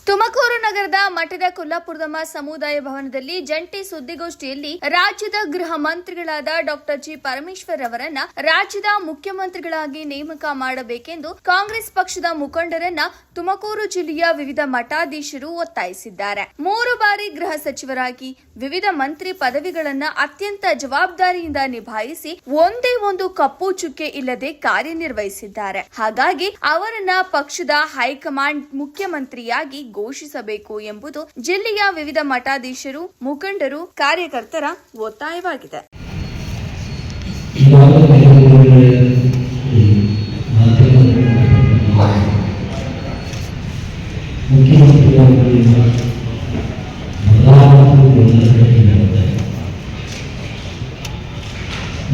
ತುಮಕೂರು ನಗರದ ಮಠದ ಕೊಲ್ಲಾಪುರದಮ್ಮ ಸಮುದಾಯ ಭವನದಲ್ಲಿ ಜಂಟಿ ಸುದ್ದಿಗೋಷ್ಠಿಯಲ್ಲಿ ರಾಜ್ಯದ ಗೃಹ ಮಂತ್ರಿಗಳಾದ ಡಾಕ್ಟರ್ ಜಿ ಪರಮೇಶ್ವರ್ ಅವರನ್ನ ರಾಜ್ಯದ ಮುಖ್ಯಮಂತ್ರಿಗಳಾಗಿ ನೇಮಕ ಮಾಡಬೇಕೆಂದು ಕಾಂಗ್ರೆಸ್ ಪಕ್ಷದ ಮುಖಂಡರನ್ನ ತುಮಕೂರು ಜಿಲ್ಲೆಯ ವಿವಿಧ ಮಠಾಧೀಶರು ಒತ್ತಾಯಿಸಿದ್ದಾರೆ. 3 ಬಾರಿ ಗೃಹ ಸಚಿವರಾಗಿ ವಿವಿಧ ಮಂತ್ರಿ ಪದವಿಗಳನ್ನ ಅತ್ಯಂತ ಜವಾಬ್ದಾರಿಯಿಂದ ನಿಭಾಯಿಸಿ ಒಂದೇ ಒಂದು ಕಪ್ಪು ಚುಕ್ಕೆ ಇಲ್ಲದೆ ಕಾರ್ಯನಿರ್ವಹಿಸಿದ್ದಾರೆ. ಹಾಗಾಗಿ ಅವರನ್ನ ಪಕ್ಷದ ಹೈಕಮಾಂಡ್ ಮುಖ್ಯಮಂತ್ರಿಯಾಗಿ ಘೋಷಿಸಬೇಕು ಎಂಬುದು ಜಿಲ್ಲೆಯ ವಿವಿಧ ಮಠಾಧೀಶರು, ಮುಖಂಡರು, ಕಾರ್ಯಕರ್ತರ ಒತ್ತಾಯವಾಗಿದೆ.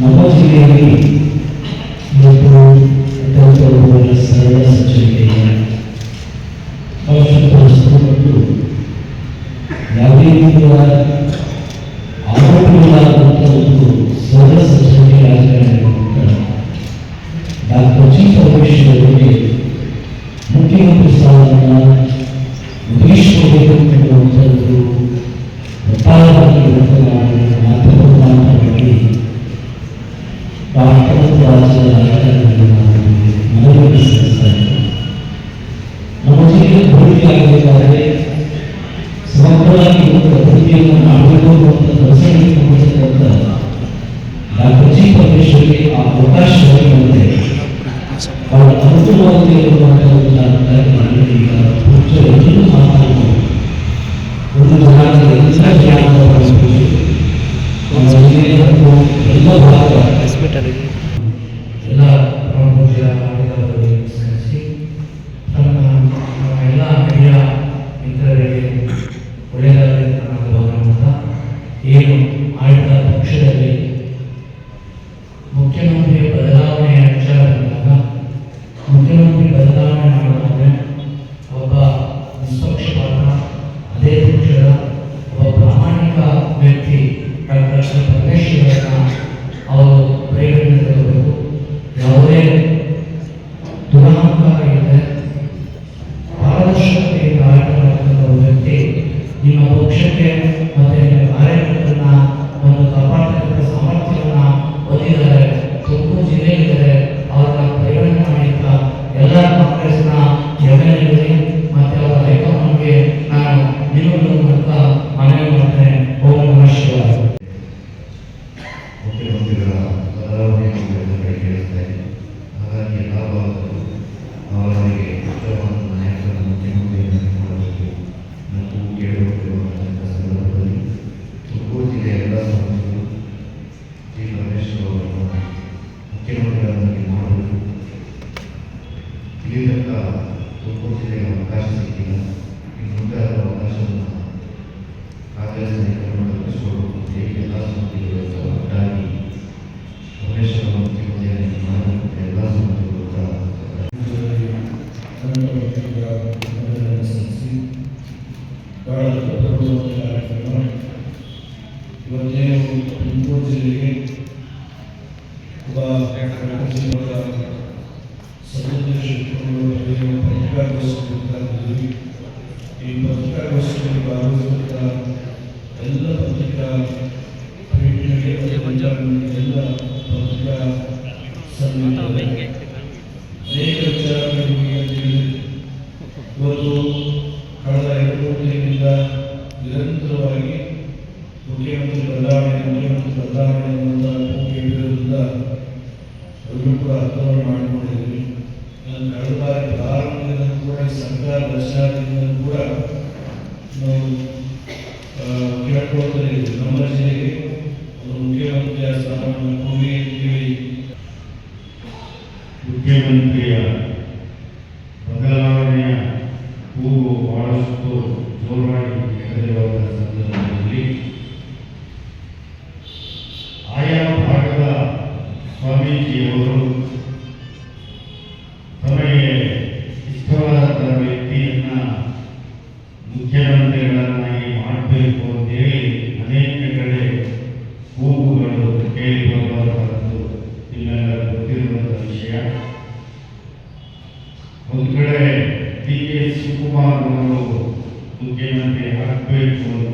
ನಮ್ಮ ಜಿಲ್ಲೆಯಲ್ಲಿ ಸರಳ ಸಚಿವರಿಗೆ ಯಾವುದೇ ರೀತಿಯ ಆರೋಪಗಳಿಲ್ಲದಂಥ ಒಂದು ಸರಳ ಸಚಿವರಿಗೆ ರಾಜಕಾರಣ ಡಾಕ್ಟರ್ ಜಿ ಪರಮೇಶ್ವರ್ ಅವರಿಗೆ ಮುಖ್ಯಮಂತ್ರಿ ಸ್ಥಾನವನ್ನು ಒದಗಿಸಿಕೊಡಬೇಕು ಎನ್ನುವಂಥದ್ದು ಒತ್ತಾಯವಾಗಿ ಮಾಧ್ಯಮವಾಗಿ ರಾಜ್ಯದ ರಾಜಕಾರಣದಲ್ಲಿ ಮನವಿ ಸಲ್ಲಿಸ್ತಾ ಇದ್ದಾರೆ. ನಮ್ಮ ಜಿಲ್ಲೆ ಅಭಿವೃದ್ಧಿ ಆಗಬೇಕಾದರೆ ಸಮಗ್ರವಾಗಿ ಒಂದು ಅಭಿವೃದ್ಧಿಯನ್ನು ಮಾಡಬೇಕು ಅಂತ ದರ್ಶನಕ್ಕೆ ಡಾಕ್ಟರ್ ಜಿ ಪರಮೇಶ್ವರ್ಗೆ ಆ ಅವಕಾಶವಾಗಿ ಬಂದರೆ ಅವರ ಅನುಕೂಲವಾಗಿ ಇರುವಂತಹ ಎಲ್ಲರೂ ಮಾತಾಡಬಹುದು. ಒಂದು ಜನಾಂಗದ ಎಲ್ಲ ಭಾಗ ಎಲ್ಲ ಪ್ರಮುಖ ಸೇರಿಸಿ ನಮ್ಮ ಎಲ್ಲ ಮೀಡಿಯಾ ಮಿತ್ರರಿಗೆ ಒಳ್ಳೆಯದಾಗಲಿ ನಾನು ಭಾವನೆ ಏನು ಆಡಳಿತ ಪಕ್ಷದಲ್ಲಿ ಮುಖ್ಯಮಂತ್ರಿ ಬದಲಾವಣೆಯ ವಿಚಾರ ಬಂದಾಗ ಮುಖ್ಯಮಂತ್ರಿ ಬದಲಾವಣೆ ಮಾಡೋದಾದರೆ ಒಬ್ಬ ನಿಷ್ಪಕ್ಷಪಾತ ಅದೇ ಪಕ್ಷದ ಒಬ್ಬ ಪ್ರಾಮಾಣಿಕ ವ್ಯಕ್ತಿ ಡಾಕ್ಟರ್ ಜಿ ಪರಮೇಶ್ವರನ್ನ ಅವರು ಪರಿಗಣನೆ ತರಬೇಕು. ಯಾವುದೇ ದುರಹಂಕಾರ ಇದೆ, ಪಾರದರ್ಶಕತೆಯಿಂದ ಆಡಳಿತ ಮಾಡ್ತಕ್ಕಂಥ ವ್ಯಕ್ತಿ ನಿಮ್ಮ ಪಕ್ಷಕ್ಕೆ ಮತ್ತೆ ನಿಮ್ಮ ಕಾರ್ಯಕರ್ತರನ್ನ ಒಂದು ಕಾಪಾಡತಕ್ಕಂಥ ಸಾಮರ್ಥ್ಯವನ್ನ ಹೊಂದಿದ್ದಾರೆ. ತುಮಕೂರು ಜಿಲ್ಲೆಯಿದ್ದಾರೆ, ಅವರನ್ನ ಪರಿಗಣನೆ ಮಾಡಿದ ಎಲ್ಲ ಕಾಂಗ್ರೆಸ್ನ ಎಮ್ಎಲ್ಎಗಳಿಗೆ ಮತ್ತೆ ಅವರ ಹೈಕಮಾಂಡ್ಗೆ ನಾನು ನಿಲುವನ್ನು ಮೂಲಕ ಮನವಿ ಮಾಡ್ತೇನೆ. ಓಂ ನಮಃ ಶಿವಾಯ. ಮುಖ್ಯಮಂತ್ರಿಗಳ ಬದಲಾವಣೆಯನ್ನು ಕೇಳಿಸ್ತಾ ಇದೆ. ಹಾಗಾಗಿ ಎಲ್ಲ ಭಾಗದಲ್ಲೂ ಅವರಿಗೆ ಉತ್ತಮವಾದ ನಾಯಕರನ್ನು ಮುಖ್ಯಮಂತ್ರಿಯನ್ನು ಮಾಡಬೇಕು ಮತ್ತು ಕೇಳಿಕೊಳ್ಳುವಂತಹ ಸಂದರ್ಭದಲ್ಲಿ ತುಮಕೂರು ಜಿಲ್ಲೆಯ ಎಲ್ಲ ಸಂಸ್ಥೆಗಳು ಜಿ ಪರಮೇಶ್ವರ್ ಅವರನ್ನು ಮುಖ್ಯಮಂತ್ರಿಗಳನ್ನಾಗಿ ಮಾಡಬೇಕು. ಇಲ್ಲಿ ತನಕ ತುಮಕೂರು ಜಿಲ್ಲೆಗೆ ಅವಕಾಶ ಸಿಕ್ಕಿಲ್ಲ. ಇನ್ನು ಮುಂದೆ ಅದರ ಅವಕಾಶವನ್ನು ಕಾಂಗ್ರೆಸ್ ನಾಯಕರನ್ನು ಕಲ್ಪಿಸಿಕೊಡಬೇಕು ಅಂತ ಹೇಳಿ ಎಲ್ಲ ಸಂಸ್ಥೆಗಳು ಒಟ್ಟಾಗಿ ಪರಮೇಶ್ವರ ಮುಖ್ಯಮಂತ್ರಿಯಾಗಿ ಮಾಡಬೇಕು ಅಂತ ಎಲ್ಲ ಸಂಸ್ಥೆಗಳು ಇವತ್ತೇನು ತುಮಕೂರು ಜಿಲ್ಲೆಗೆ ಒಬ್ಬ ಪತ್ರಿಕಾಗೋಷ್ಠಿ ಈ ಪತ್ರಿಕಾಗೋಷ್ಠಿಯಲ್ಲಿ ಭಾಗವಹಿಸಿದ ಎಲ್ಲ ಪತ್ರಿಕಾ ಎಲ್ಲ ಪತ್ರಿಕಾ ಸಮಿತಿ ಅನೇಕ ವಿಚಾರಗಳಿಗೆ ಇವತ್ತು ಕಳೆದ 2 ದಿನದಿಂದ ನಿರಂತರವಾಗಿ ಮುಖ್ಯಮಂತ್ರಿ ಬದಲಾವಣೆ ಎನ್ನುವಂಥ ಕೂಗಿಗೆ ವಿರುದ್ಧ ಎಲ್ಲರೂ ಕೂಡ ಅರ್ಥವನ್ನು ಮಾಡಿಕೊಂಡಿದ್ದೀವಿ. ಕಳೆದ ಬಾರಿ ಪ್ರಾರಂಭದಿಂದ ಕೂಡ ಸರ್ಕಾರ ರಚನಾದಿಂದ ಕೂಡ ನಾವು ಕೇಳ್ಕೊಳ್ತಾ ಇದ್ದೀವಿ. ನಮ್ಮ ಜಿಲ್ಲೆಗೆ ಒಂದು ಮುಖ್ಯಮಂತ್ರಿಯ ಸ್ಥಾನವನ್ನು ಕೂಗಿ ಅಂತೇಳಿ ಮುಖ್ಯಮಂತ್ರಿಯ ಬದಲಾವಣೆಯ ಕೂಗು ಬಹಳಷ್ಟು ಜೋರಾಗಿ ಕೇಳಿರುವ ಸಂದರ್ಭದಲ್ಲಿ ಆಯಾ ಭಾಗದ ಸ್ವಾಮೀಜಿಯವರು ತಮಗೆ ಇಷ್ಟವಾದ ವ್ಯಕ್ತಿಯನ್ನ ಮುಖ್ಯಮಂತ್ರಿಗಳನ್ನಾಗಿ ಮಾಡಬೇಕು ಅಂತೇಳಿ ಅನೇಕ ಕಡೆ ಕೂಗುಗಳು ಕೇಳಿ ಬರುವಂತಹದ್ದು ನಿಮ್ಮೆಲ್ಲ ಗೊತ್ತಿರುವಂತಹ ವಿಷಯ. ಒಂದು ಕಡೆ ಡಿ ಕೆ ಶಿವಕುಮಾರ್ ಅವರು ಆಗಬೇಕು ಅಂತ